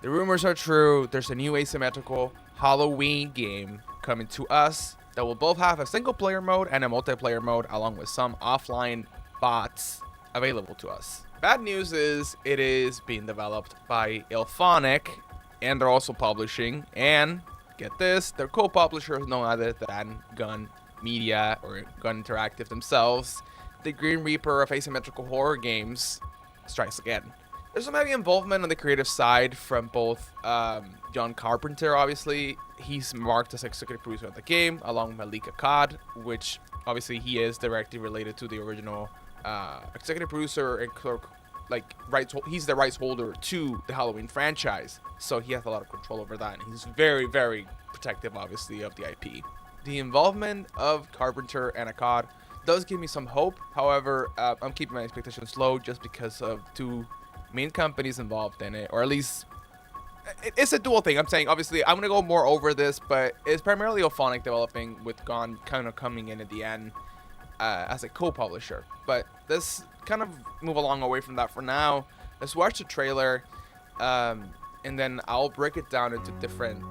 The rumors are true. There's a new asymmetrical Halloween game coming to us that will both have a single player mode and a multiplayer mode, along with some offline bots available to us. Bad news is it is being developed by IllFonic, and they're also publishing, and get this, their co-publisher is none other than Gun Media or Gun Interactive themselves. The Green Reaper of asymmetrical horror games strikes again. There's some heavy involvement on the creative side from both John Carpenter, obviously. He's marked as executive producer of the game, along with Malika Akkad, which obviously he is directly related to the original executive producer and clerk, he's the rights holder to the Halloween franchise. So he has a lot of control over that, and he's very, very protective, obviously, of the IP. The involvement of Carpenter and Akkad does give me some hope. However, I'm keeping my expectations low just because of two main companies involved in it, or at least it's a dual thing. I'm saying, obviously, I'm gonna go more over this, but it's primarily IllFonic developing, with Gone kind of coming in at the end as a co-publisher. But let's kind of move along away from that for now. Let's watch the trailer, and then I'll break it down into different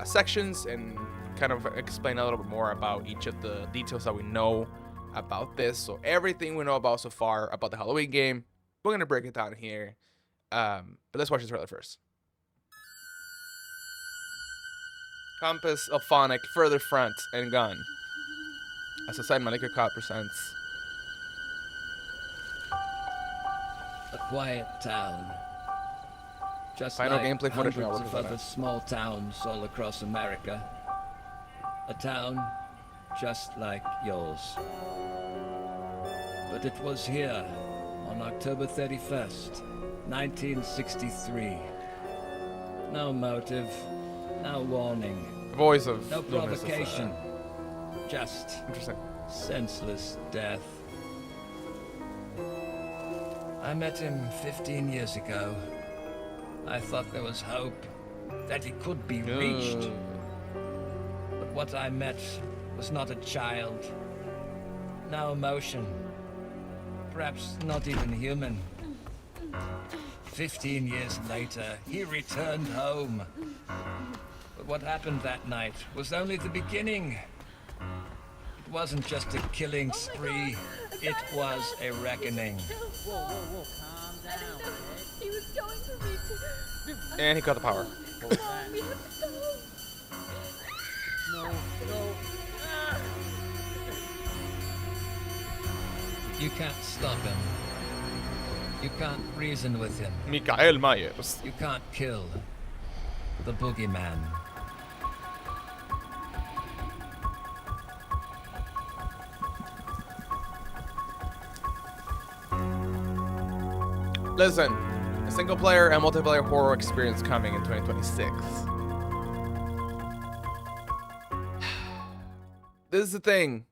sections and kind of explain a little bit more about each of the details that we know about this. So everything we know about so far about the Halloween game, we're gonna break it down here. But let's watch the trailer first. Compass, IllFonic, Further Front, and Gun. As a side, Malika Akkad presents. A quiet town. Just Final like gameplay footage hundreds now, of other small towns all across America. A town just like yours. But it was here on October 31st, 1963. No motive, no warning, The voice of no Loomis is, provocation. Just interesting. senseless death. I met him 15 years ago. I thought there was hope, that he could be reached. But what I met was not a child. No emotion. Perhaps not even human. 15 years later, he returned home. But what happened that night was only the beginning. It wasn't just a killing spree, it was a reckoning. Whoa, calm down. He was going to reach it. And he got the power. We have to go. No. Ah. You can't stop him. You can't reason with him. Mikael Myers. You can't kill the boogeyman. Listen, a single player and multiplayer horror experience coming in 2026. This is the thing.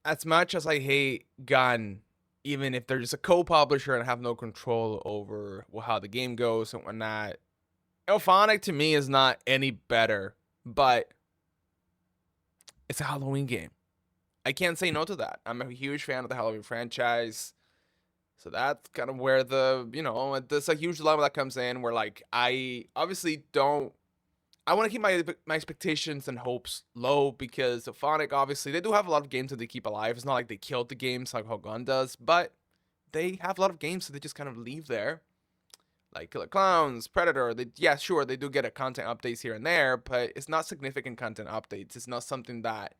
As much as I hate Gun, even if they're just a co-publisher and have no control over how the game goes and whatnot, IllFonic to me is not any better, but it's a Halloween game. I can't say no to that. I'm a huge fan of the Halloween franchise. So that's kind of where there's a huge dilemma that comes in where, like, I obviously don't, I want to keep my expectations and hopes low because IllFonic, obviously, they do have a lot of games that they keep alive. It's not like they killed the games like how Gun does, but they have a lot of games that they just kind of leave there. Like Killer Clowns, Predator, they do get a content updates here and there, but it's not significant content updates. It's not something that,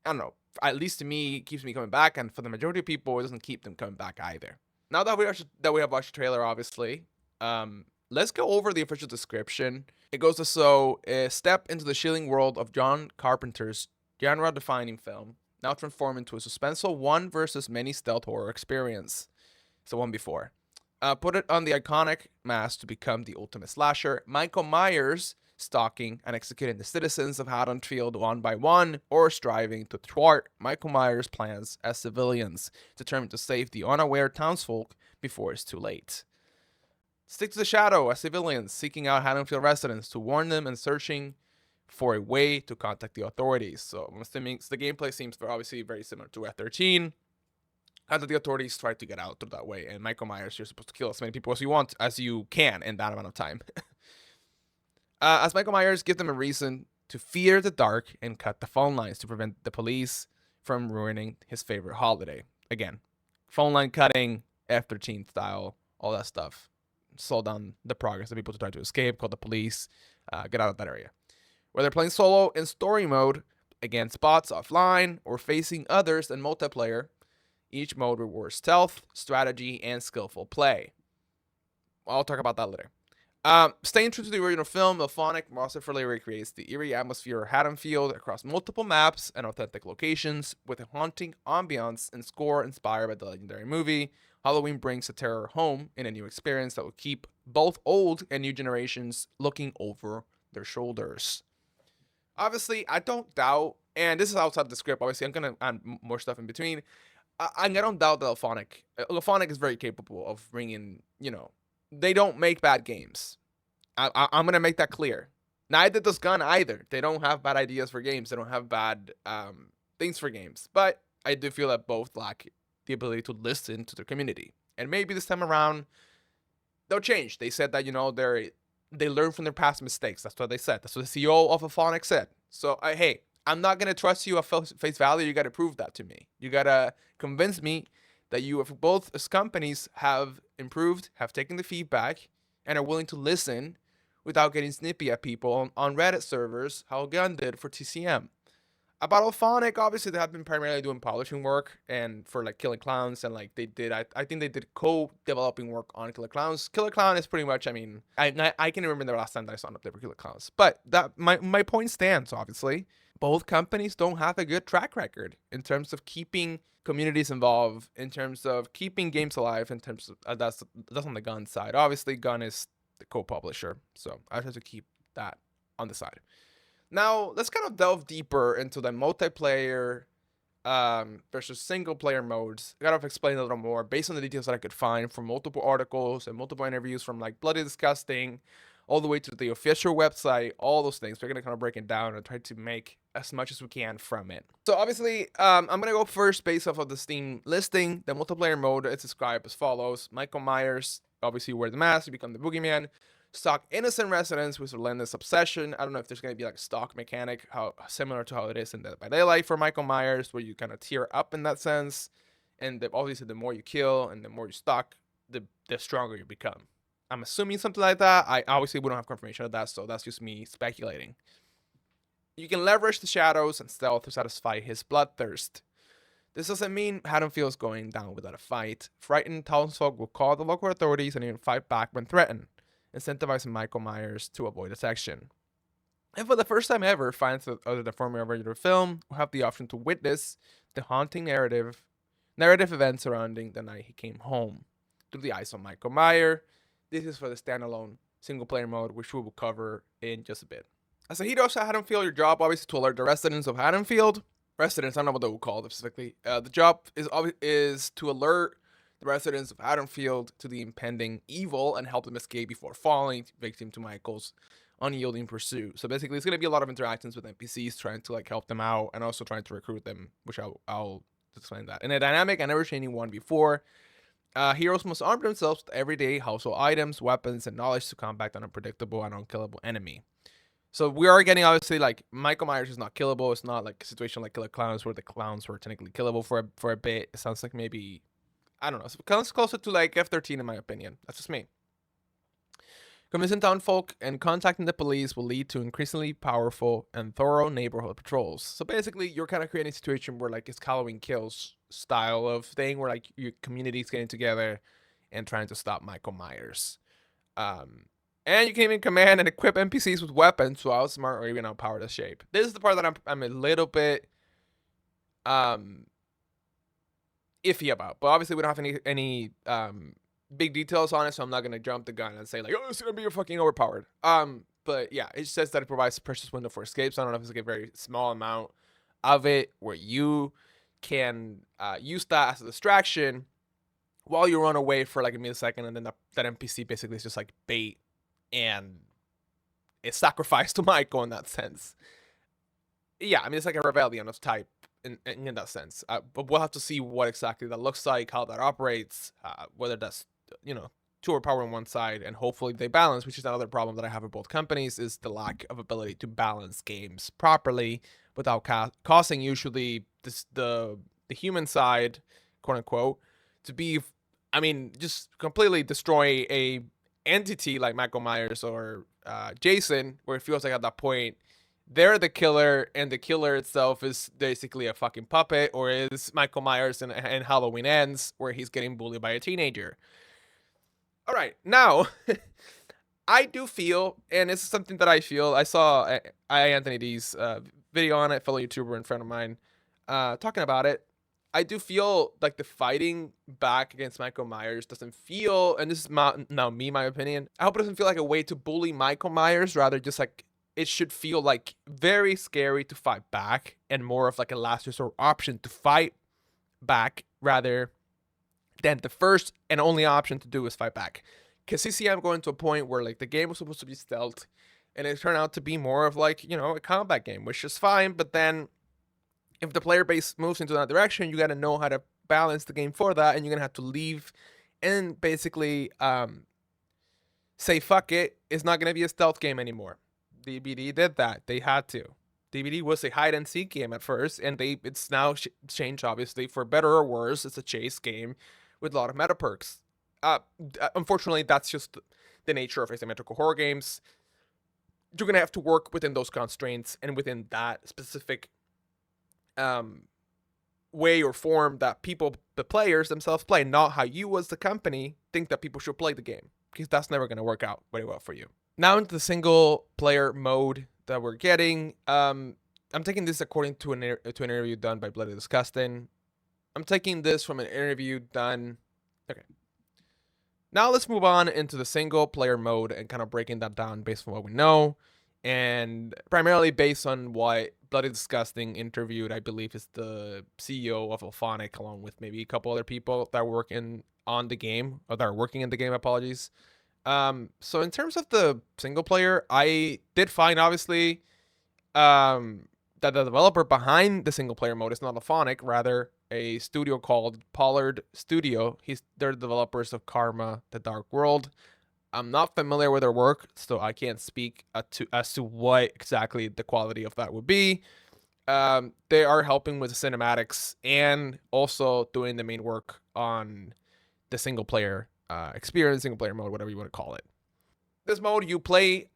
I don't know, at least to me, keeps me coming back, and for the majority of people, it doesn't keep them coming back either. Now that we have watched the trailer, obviously, let's go over the official description. It goes as step into the chilling world of John Carpenter's genre-defining film, now transformed into a suspenseful one versus many stealth horror experience. It's the one before. Put it on the iconic mask to become the ultimate slasher. Michael Myers stalking and executing the citizens of Haddonfield one by one, or striving to thwart Michael Myers' plans as civilians, determined to save the unaware townsfolk before it's too late. Stick to the shadow as civilians seeking out Haddonfield residents to warn them and searching for a way to contact the authorities. So I'm assuming the gameplay seems obviously very similar to F-13. and that the authorities try to get out through that way. And Michael Myers, you're supposed to kill as many people as you want, as you can in that amount of time. As Michael Myers gives them a reason to fear the dark and cut the phone lines to prevent the police from ruining his favorite holiday. Again, phone line cutting, F-13 style, all that stuff. Slow down the progress of people to try to escape, call the police, get out of that area. Whether playing solo in story mode, against bots offline, or facing others in multiplayer, each mode rewards stealth, strategy, and skillful play. I'll talk about that later. Staying true to the original film, IllFonic masterfully recreates the eerie atmosphere of Haddonfield across multiple maps and authentic locations, with a haunting ambiance and score inspired by the legendary movie. Halloween brings the terror home in a new experience that will keep both old and new generations looking over their shoulders. Obviously, I don't doubt, and this is outside the script, obviously, I'm going to add more stuff in between. I don't doubt that IllFonic is very capable of bringing, they don't make bad games. I'm going to make that clear. Neither does Gun either. They don't have bad ideas for games. They don't have bad things for games. But I do feel that both lack the ability to listen to their community. And maybe this time around, they'll change. They said that, they learn from their past mistakes. That's what they said. That's what the CEO of IllFonic said. So, hey, I'm not going to trust you at face value. You got to prove that to me. You got to convince me that you, both as companies, have improved, have taken the feedback, and are willing to listen without getting snippy at people on Reddit servers, how Gun did for TCM. About IllFonic, obviously, they have been primarily doing polishing work and for Killer Clowns, and they did, I think they did co-developing work on Killer Clowns. Killer Clown is pretty much, I can remember the last time that I saw an update for Killer Clowns. But that my point stands, obviously. Both companies don't have a good track record in terms of keeping communities involved, in terms of keeping games alive, in terms of, that's on the Gun side. Obviously, Gun is the co-publisher, so I have to keep that on the side. Now, let's kind of delve deeper into the multiplayer versus single-player modes. I gotta explain a little more based on the details that I could find from multiple articles and multiple interviews from Bloody Disgusting all the way to the official website, all those things. We're gonna kind of break it down and try to make as much as we can from it. So obviously, I'm gonna go first based off of the Steam listing. The multiplayer mode is described as follows. Michael Myers, obviously, wear the mask, you become the boogeyman. Stalk innocent residents with relentless obsession. I don't know if there's going to be a stalk mechanic, how similar to how it is in Dead by Daylight for Michael Myers, where you kind of tier up in that sense. And obviously, the more you kill and the more you stalk, the stronger you become. I'm assuming something like that. Obviously, we don't have confirmation of that, so that's just me speculating. You can leverage the shadows and stealth to satisfy his bloodthirst. This doesn't mean Haddonfield's going down without a fight. Frightened townsfolk will call the local authorities and even fight back when threatened, incentivizing Michael Myers to avoid detection. And for the first time ever, fans of the former original film will have the option to witness the haunting narrative events surrounding the night he came home through the eyes of Michael Myers. This is for the standalone single-player mode, which we will cover in just a bit. As a hero of Haddonfield, your job obviously to alert the residents of Haddonfield. Residents, I don't know what they will call them specifically. The job is to alert the residents of Haddonfield to the impending evil and help them escape before falling victim to Michael's unyielding pursuit. So basically, it's going to be a lot of interactions with NPCs trying to help them out and also trying to recruit them, which I'll explain that. In a dynamic I never seen anyone before, heroes must arm themselves with everyday household items, weapons, and knowledge to combat an unpredictable and unkillable enemy. So we are getting, obviously, Michael Myers is not killable. It's not like a situation like Killer Clowns where the clowns were technically killable for a bit. It sounds like maybe, I don't know. It comes closer to F-13 in my opinion. That's just me. Convincing townfolk and contacting the police will lead to increasingly powerful and thorough neighborhood patrols. So basically, you're kind of creating a situation where it's Halloween Kills style of thing, where your community's getting together and trying to stop Michael Myers. And you can even command and equip NPCs with weapons to outsmart or even outpower the shape. This is the part that I'm a little bit iffy about. But obviously, we don't have any big details on it, so I'm not gonna jump the gun and say oh, it's gonna be fucking overpowered. But yeah, it says that it provides a precious window for escape. So I don't know if it's a very small amount of it where you can use that as a distraction while you run away for a millisecond, and then that NPC basically is just bait, and it's sacrificed to Michael in that sense. Yeah, it's like a rebellion of type in that sense. But we'll have to see what exactly that looks like, how that operates, whether that's, too overpowering on one side, and hopefully they balance, which is another problem that I have with both companies, is the lack of ability to balance games properly without causing usually the human side, quote unquote, to be, just completely destroy a entity like Michael Myers or Jason, where it feels like at that point they're the killer, and the killer itself is basically a fucking puppet, or is Michael Myers in Halloween Ends, where he's getting bullied by a teenager. All right, now, I do feel, and this is something that I feel, I saw Anthony D's video on it, fellow YouTuber and friend of mine, talking about it. I do feel like the fighting back against Michael Myers doesn't feel, and this is my opinion, I hope it doesn't feel like a way to bully Michael Myers, rather just like, it should feel like very scary to fight back, and more of like a last resort option to fight back, rather than the first and only option to do is fight back. Because CCM going to a point where like the game was supposed to be stealth, and it turned out to be more of like, a combat game, which is fine. But then if the player base moves into that direction, you got to know how to balance the game for that, and you're going to have to leave and basically say, fuck it, it's not going to be a stealth game anymore. DBD did that. They had to. DBD was a hide and seek game at first, and it's now changed, obviously, for better or worse. It's a chase game with a lot of meta perks. Unfortunately, that's just the nature of asymmetrical horror games. You're going to have to work within those constraints and within that specific way or form that the players themselves play, not how you as the company think that people should play the game, because that's never going to work out very well for you. Now into the single player mode that we're getting. I'm taking this according to an interview done by Bloody Disgusting. I'm taking this from an interview done. Okay. Now let's move on into the single player mode and kind of breaking that down based on what we know, and primarily based on what Bloody Disgusting interviewed, I believe, is the CEO of Alphonic, along with maybe a couple other people that are working on the game, or that are working in the game, apologies. So in terms of the single player, I did find, obviously, that the developer behind the single player mode is not Alphonic, rather a studio called Pollard Studio. They're the developers of Karma: The Dark World. I'm not familiar with their work, so I can't speak as to what exactly the quality of that would be. They are helping with the cinematics and also doing the main work on the single player experience, single player mode, whatever you want to call it. This mode, you playing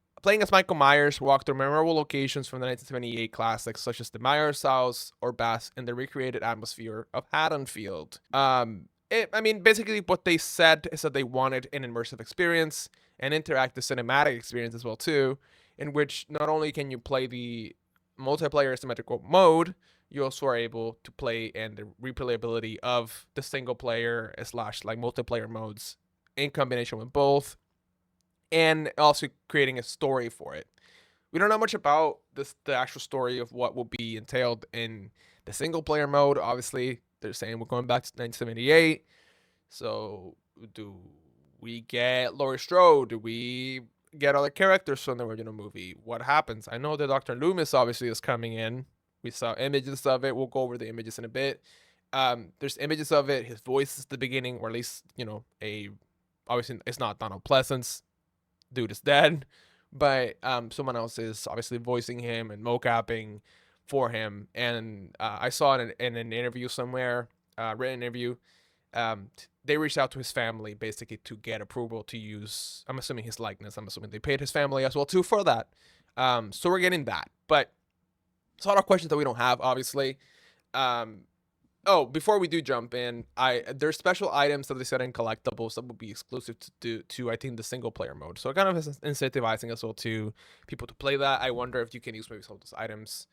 as Michael Myers, walk through memorable locations from the 1978 classics, such as the Myers house or bask in the recreated atmosphere of Haddonfield. Basically what they said is that they wanted an immersive experience and interactive cinematic experience as well too, in which not only can you play the multiplayer symmetrical mode, you also are able to play and the replayability of the single player / like multiplayer modes in combination with both, and also creating a story for it. We don't know much about the actual story of what will be entailed in the single player mode. Obviously, they're saying we're going back to 1978. So do we get Laurie Strode? Do we get other characters from the original movie? What happens? I know that Dr. Loomis obviously is coming in. We saw images of it. We'll go over the images in a bit. There's images of it. His voice is the beginning, or at least, obviously it's not Donald Pleasance. Dude is dead. But someone else is obviously voicing him and mocapping for him. And I saw it in an interview somewhere, written interview. They reached out to his family basically to get approval to use, I'm assuming, his likeness. I'm assuming they paid his family as well too for that. So we're getting that. But it's a lot of questions that we don't have, obviously. Before we do jump in, there's special items that they said in collectibles that will be exclusive to I think the single player mode. So it kind of is incentivizing as well to people to play that. I wonder if you can use maybe some of those items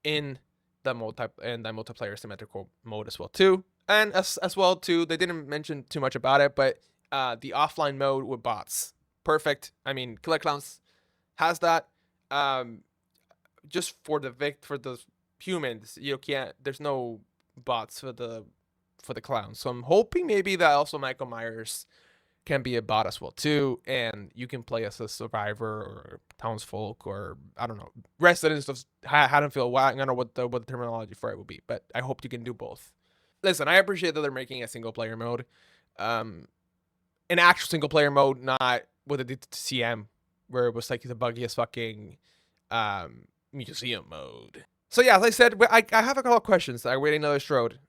in the multiplayer symmetrical mode as well too. And as well too, they didn't mention too much about it, but the offline mode with bots, perfect. I mean, Killer Clowns has that. Just for the humans, there's no bots for the clowns. So I'm hoping maybe that also Michael Myers can be a bot as well too, and you can play as a survivor or townsfolk or I don't know residents of Haddonfield. Well, I don't know what the terminology for it would be, but I hope you can do both. Listen, I appreciate that they're making a single player mode, an actual single player mode, not what they did to CM, where it was like the buggiest fucking museum mode. So yeah, as I said, I have a couple of questions that I'm waiting another Strode.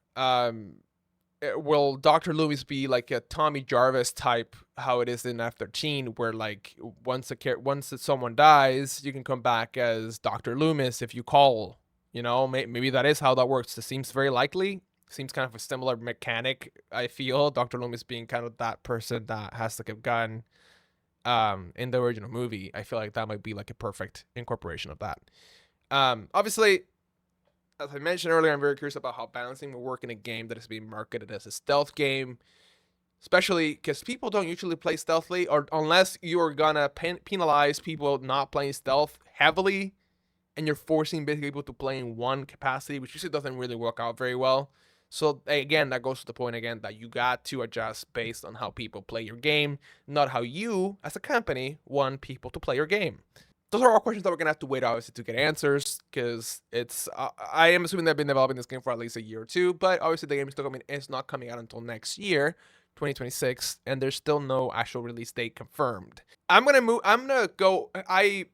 Will Dr. Loomis be like a Tommy Jarvis type, how it is in F13, where like once someone dies, you can come back as Dr. Loomis if you call. You know, maybe that is how that works. It seems very likely. Seems kind of a similar mechanic, I feel. Dr. Loomis being kind of that person that has like a gun in the original movie. I feel like that might be like a perfect incorporation of that. Obviously, as I mentioned earlier, I'm very curious about how balancing will work in a game that is being marketed as a stealth game, especially because people don't usually play stealthily, or unless you're gonna penalize people not playing stealth heavily, and you're forcing basically people to play in one capacity, which usually doesn't really work out very well. So again, that goes to the point again that you got to adjust based on how people play your game, not how you, as a company, want people to play your game. Those are all questions that we're gonna have to wait, obviously, to get answers, because it's I am assuming they've been developing this game for at least a year or two, but obviously the game is still coming. It's not coming out until next year, 2026, and there's still no actual release date confirmed. I'm gonna go. I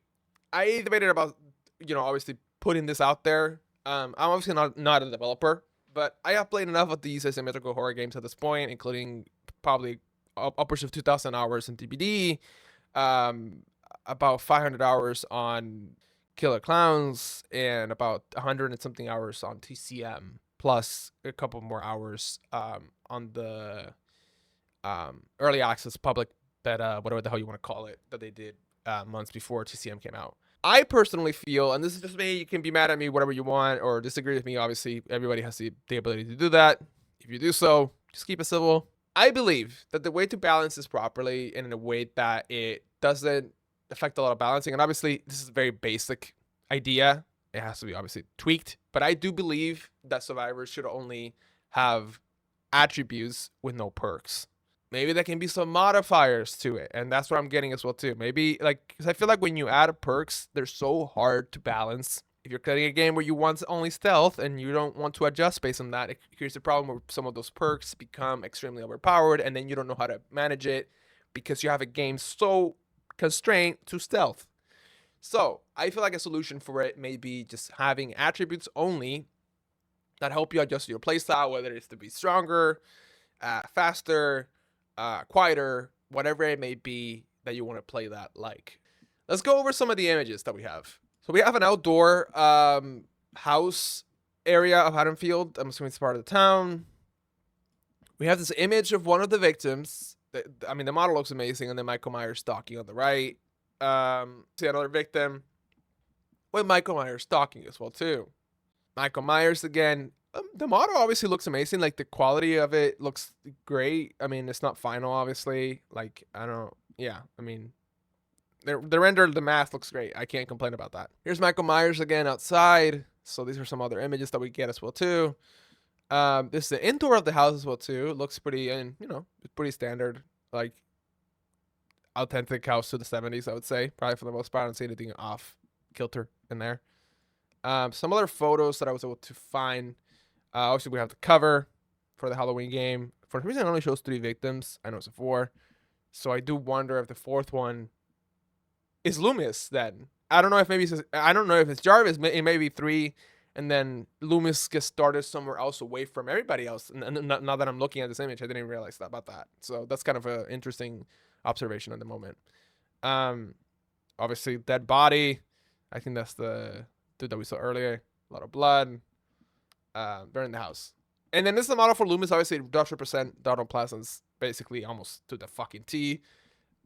debated about, you know, obviously putting this out there. I'm obviously not a developer, but I have played enough of these asymmetrical horror games at this point, including probably upwards of 2,000 hours in TBD. About 500 hours on Killer Clowns, and about 100 and something hours on TCM, plus a couple more hours on the early access public beta, whatever the hell you want to call it, that they did months before TCM came out. I personally feel, and this is just me, you can be mad at me, whatever you want, or disagree with me. Obviously, everybody has the ability to do that. If you do so, just keep it civil. I believe that the way to balance this properly and in a way that it doesn't affect a lot of balancing, and obviously this is a very basic idea, it has to be obviously tweaked, but I do believe that survivors should only have attributes with no perks. Maybe there can be some modifiers to it, and that's what I'm getting as well too. Maybe like, because I feel like when you add perks, they're so hard to balance. If you're playing a game where you want only stealth and you don't want to adjust based on that, here's the problem where some of those perks become extremely overpowered, and then you don't know how to manage it because you have a game so constraint to stealth. So I feel like a solution for it may be just having attributes only that help you adjust your playstyle, whether it's to be stronger, faster, quieter, whatever it may be that you want to play that like. Let's go over some of the images that we have. So we have an outdoor house area of Haddonfield. I'm assuming it's part of the town. We have this image of one of the victims. I mean, the model looks amazing, and then Michael Myers stalking on the right. See another victim with Michael Myers stalking as well too. Michael Myers again. The model obviously looks amazing. Like the quality of it looks great. I mean, it's not final, obviously. Like yeah. I mean, the render, the math looks great. I can't complain about that. Here's Michael Myers again outside. So these are some other images that we get as well too. This is the indoor of the house as well too. It looks pretty, and you know, it's pretty standard, like authentic house to the 70s, I would say. Probably for the most part, I don't see anything off kilter in there. Some other photos that I was able to find. Obviously, we have the cover for the Halloween game. For some reason, it only shows 3 victims. I know it's a 4, so I do wonder if the 4th one is Loomis. Then I don't know if it's Jarvis. It may be 3. And then Loomis gets started somewhere else away from everybody else. And now that I'm looking at this image, I didn't realize about that. So that's kind of an interesting observation at the moment. Obviously, dead body. I think that's the dude that we saw earlier. A lot of blood. They're in the house. And then this is the model for Loomis. Obviously, it does represent Donald Pleasance basically almost to the fucking T.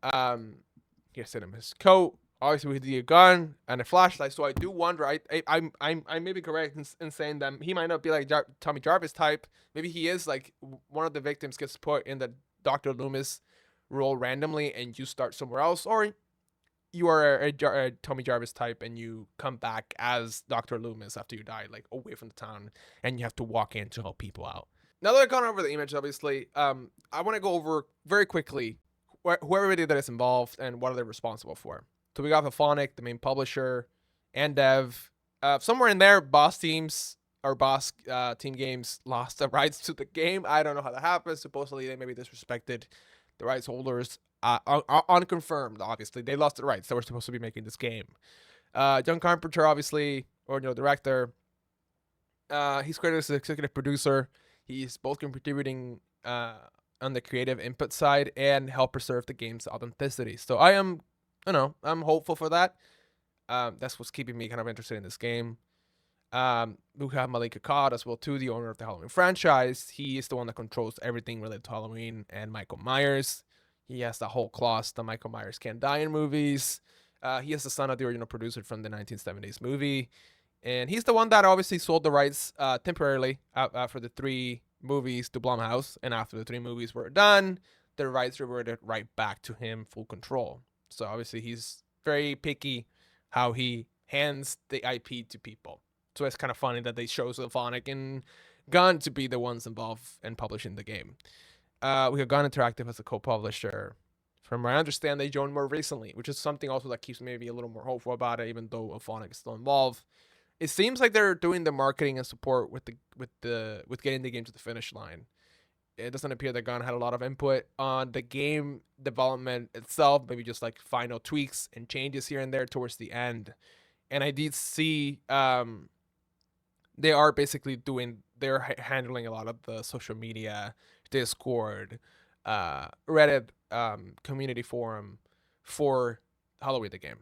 Here's him his coat. Obviously, we see a gun and a flashlight, so I do wonder. I may be correct in saying that he might not be like Tommy Jarvis type. Maybe he is like one of the victims gets put in the Dr. Loomis role randomly, and you start somewhere else, or you are a Tommy Jarvis type and you come back as Dr. Loomis after you die, like away from the town, and you have to walk in to help people out. Now that I've gone over the image, obviously, I want to go over very quickly whoever that is involved and what are they responsible for. So we got Alphonic, the main publisher, and dev. Somewhere in there, Boss Teams or Boss Team Games lost the rights to the game. I don't know how that happened. Supposedly, they maybe disrespected the rights holders. Unconfirmed, obviously. They lost the rights. They were supposed to be making this game. John Carpenter, obviously, or director. He's credited as the executive producer. He's both contributing on the creative input side and help preserve the game's authenticity. So I'm hopeful for that. That's what's keeping me kind of interested in this game. We have Malik Akkad as well too, the owner of the Halloween franchise. He is the one that controls everything related to Halloween and Michael Myers. He has the whole clause, the Michael Myers Can't Die in movies. He is the son of the original producer from the 1970s movie. And he's the one that obviously sold the rights temporarily for the 3 movies to Blumhouse. And after the 3 movies were done, the rights reverted right back to him, full control. So obviously he's very picky how he hands the IP to people. So it's kind of funny that they chose Alphonic and Gun to be the ones involved in publishing the game. We have Gun Interactive as a co-publisher. From what I understand, they joined more recently, which is something also that keeps me maybe a little more hopeful about it, even though Alphonic is still involved. It seems like they're doing the marketing and support with getting the game to the finish line. It doesn't appear that Gun had a lot of input on the game development itself, maybe just like final tweaks and changes here and there towards the end. And I did see they are basically they're handling a lot of the social media, Discord, Reddit, community forum for Halloween the game.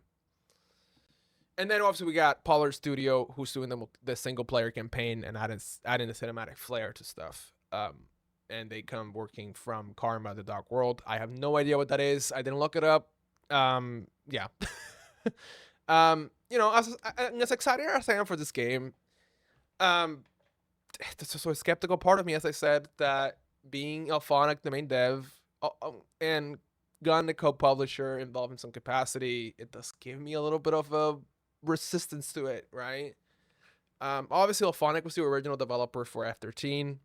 And then obviously we got Pollard Studio, who's doing the single player campaign and adding the cinematic flair to stuff. And they come working from Karma, the Dark World. I have no idea what that is. I didn't look it up. Yeah. As excited as I am for this game, there's also a skeptical part of me, as I said, that being Alphonic, the main dev, and Gun, the co-publisher, involved in some capacity, it does give me a little bit of a resistance to it, right? Obviously, Alphonic was the original developer for F13.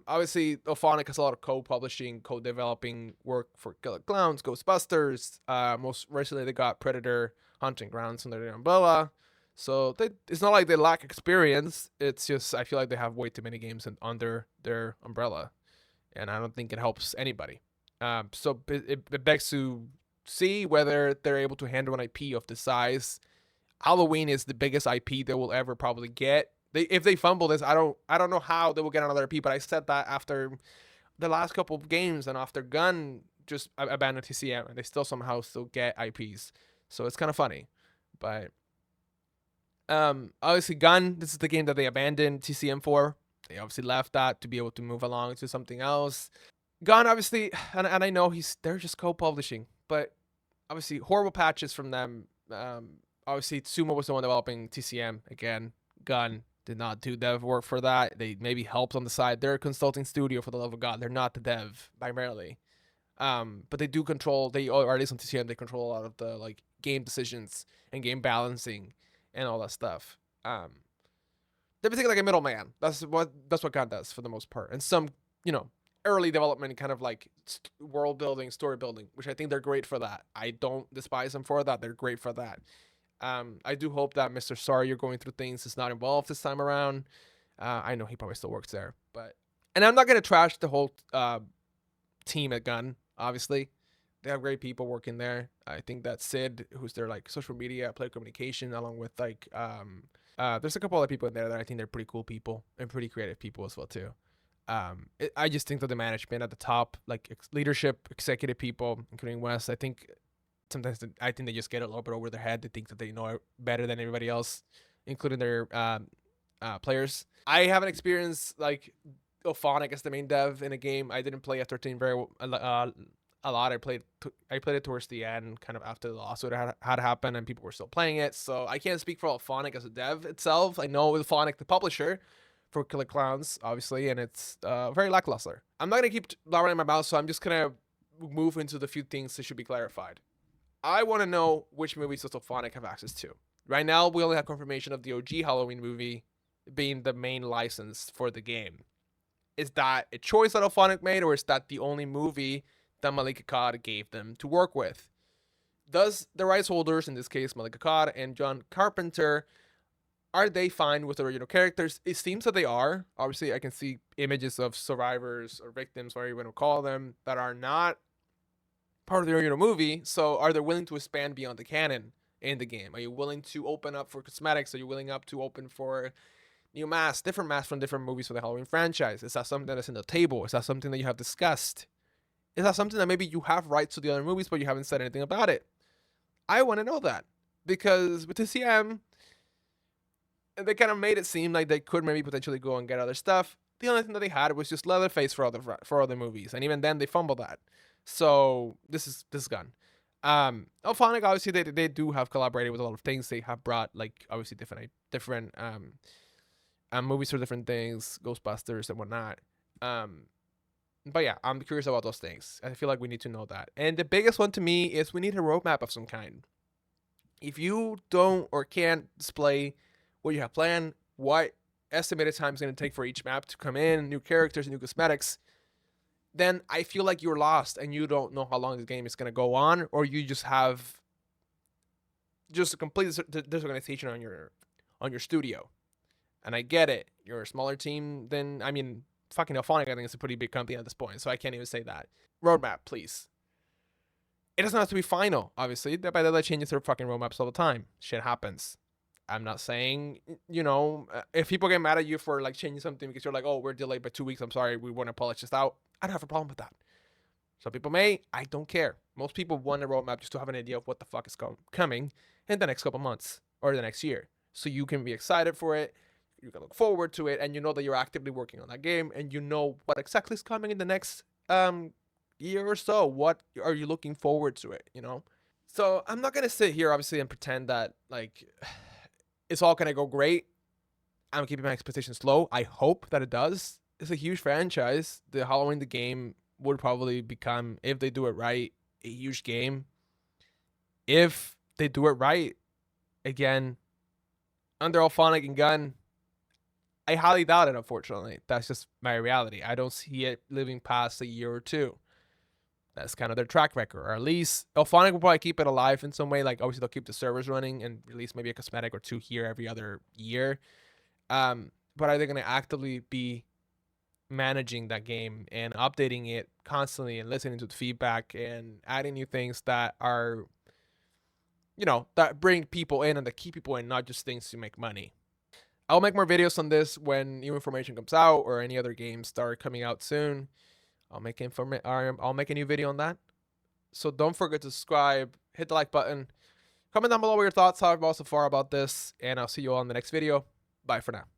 Obviously, Alphonic has a lot of co-publishing, co-developing work for Killer Clowns, Ghostbusters. Most recently, they got Predator, Hunting Grounds under their umbrella. So it's not like they lack experience. It's just I feel like they have way too many games under their umbrella, and I don't think it helps anybody. So it begs to see whether they're able to handle an IP of the size. Halloween is the biggest IP they will ever probably get. If they fumble this, I don't know how they will get another IP. But I said that after the last couple of games and after Gun just abandoned TCM, and they still get IPs. So it's kind of funny, but obviously Gun, this is the game that they abandoned TCM for. They obviously left that to be able to move along to something else. Gun, obviously, and I know they're just co-publishing, but obviously horrible patches from them. Obviously Sumo was the one developing TCM again. Gun did not do dev work for that. They maybe helped on the side. They're a consulting studio, for the love of God. They're not the dev primarily. But they do control, or at least on TCM, they control a lot of the like game decisions and game balancing and all that stuff. They're basically like a middleman. That's what Gun does for the most part. And some, early development, kind of like world building, story building, which I think they're great for that. I don't despise them for that. They're great for that. I do hope that Mr. Sorry You're Going Through Things is not involved this time around. I know he probably still works there, and I'm not gonna trash the whole team at Gun. Obviously, they have great people working there. I think that Sid, who's their like social media, player communication, along with like there's a couple other people in there that I think they're pretty cool people and pretty creative people as well too. I just think that the management at the top, like leadership, executive people, including Wes, I think sometimes I think they just get a little bit over their head. They think that they know better than everybody else, including their players. I haven't experienced like Alphonic as the main dev in a game. I didn't play F13 a lot. I played it towards the end, kind of after the lawsuit had happened and people were still playing it. So I can't speak for Alphonic as a dev itself. I know Alphonic, the publisher for Killer Clowns, obviously, and it's very lackluster. I'm not gonna keep blabbering my mouth, so I'm just gonna move into the few things that should be clarified. I want to know which movies does Alphonic have access to. Right now, we only have confirmation of the OG Halloween movie being the main license for the game. Is that a choice that Alphonic made, or is that the only movie that Malek Akkad gave them to work with. Does the rights holders, in this case Malek Akkad and John Carpenter, are they fine with the original characters? It seems that they are. Obviously, I can see images of survivors or victims, whatever you want to call them, that are not part of the original movie. So are they willing to expand beyond the canon in the game? Are you willing to open up for cosmetics? Are you willing up to open for new masks, different masks from different movies for the Halloween franchise? Is that something that's in the table? Is that something that you have discussed? Is that something that maybe you have rights to the other movies, but you haven't said anything about it? I want to know that, because with TCM, they kind of made it seem like they could maybe potentially go and get other stuff. The only thing that they had was just Leatherface for other movies, and even then they fumbled that. So this is gone. Alphonic, obviously they do have collaborated with a lot of things. They have brought, like, obviously different movies for different things, Ghostbusters and whatnot. But yeah, I'm curious about those things. I feel like we need to know that. And the biggest one to me is we need a roadmap of some kind. If you don't or can't display what you have planned, what estimated time is going to take for each map to come in, new characters, new cosmetics, then I feel like you're lost and you don't know how long the game is going to go on, or you just have just a complete disorganization on your studio. And I get it. You're a smaller team than, I mean, fucking Alphonic, I think it's a pretty big company at this point, so I can't even say that. Roadmap, please. It doesn't have to be final, obviously. By that, they change their fucking roadmaps all the time. Shit happens. I'm not saying, if people get mad at you for, like, changing something because you're like, oh, we're delayed by 2 weeks, I'm sorry, we want to polish this out, I don't have a problem with that. Some people may, I don't care. Most people want a roadmap just to have an idea of what the fuck is coming in the next couple months or the next year. So you can be excited for it, you can look forward to it, and you know that you're actively working on that game, and you know what exactly is coming in the next year or so. What are you looking forward to it, So I'm not going to sit here, obviously, and pretend that, like, it's all going to go great. I'm keeping my expectations low. I hope that it does. It's a huge franchise. The Halloween the game would probably become, if they do it right, a huge game. If they do it right, again, under Alphonic and Gunn, I highly doubt it, unfortunately. That's just my reality. I don't see it living past a year or two. That's kind of their track record. Or at least Alphonic will probably keep it alive in some way. Like, obviously, they'll keep the servers running and release maybe a cosmetic or two here every other year. But are they going to actively be managing that game and updating it constantly and listening to the feedback and adding new things that are, that bring people in and that keep people in, not just things to make money? I'll make more videos on this when new information comes out or any other games start coming out soon. I'll make a new video on that. So don't forget to subscribe, hit the like button, comment down below what your thoughts are so far about this, and I'll see you all in the next video. Bye for now.